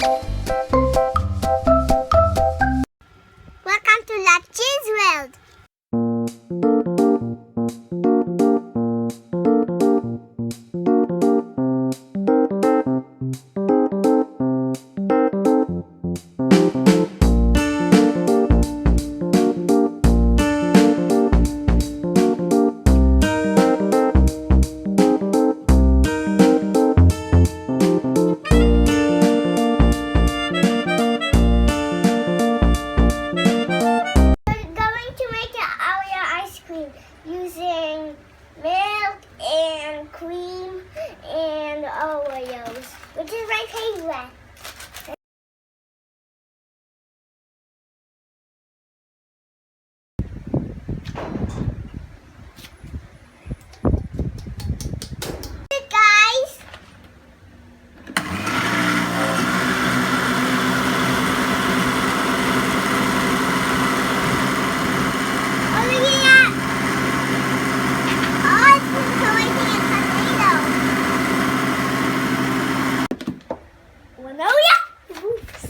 Welcome to Lathreal'sWorld. Using milk and cream and Oreos, which is my favorite. Hey guys! Oh, look at that! Oops.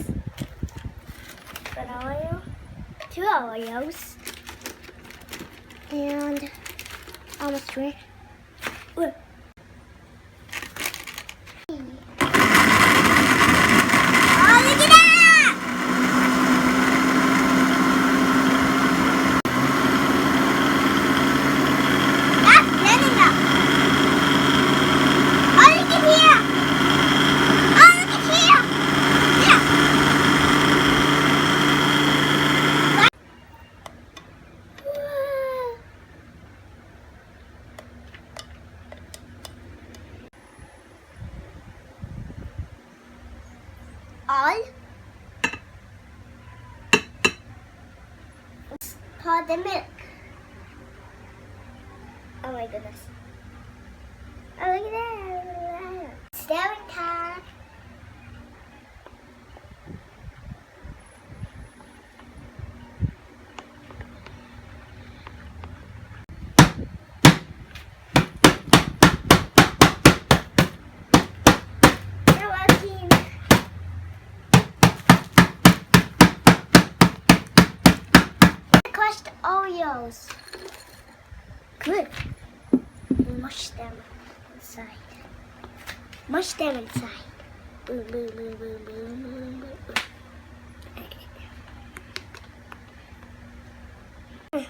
An Oreo, 2 Oreos, and almost 3. Look. Oh, look at that! That's good enough. Oh, look at here! Oh, look at here! All for the milk. Oh my goodness. Oh, look at that. Staring time. Crushed Oreos. Good. Mush them inside. Mush them inside. Boom, boom, boom, boom, boom, boom, boom.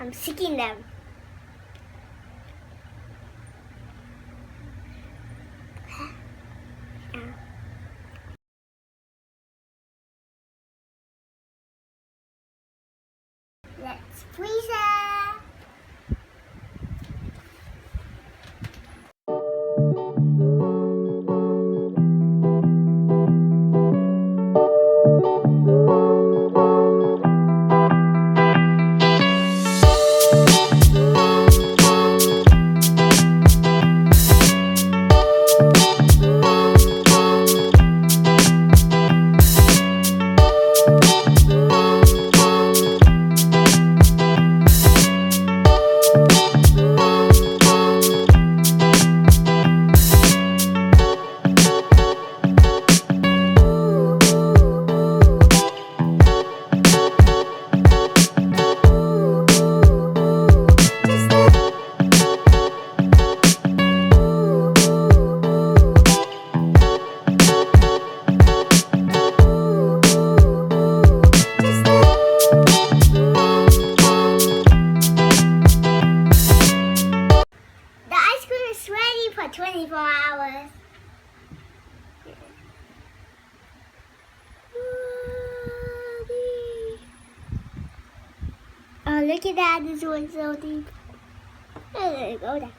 I'm sticking them. Let's freeze it. For 24 hours. Oh, look at that. This one's so deep. Oh, there you go.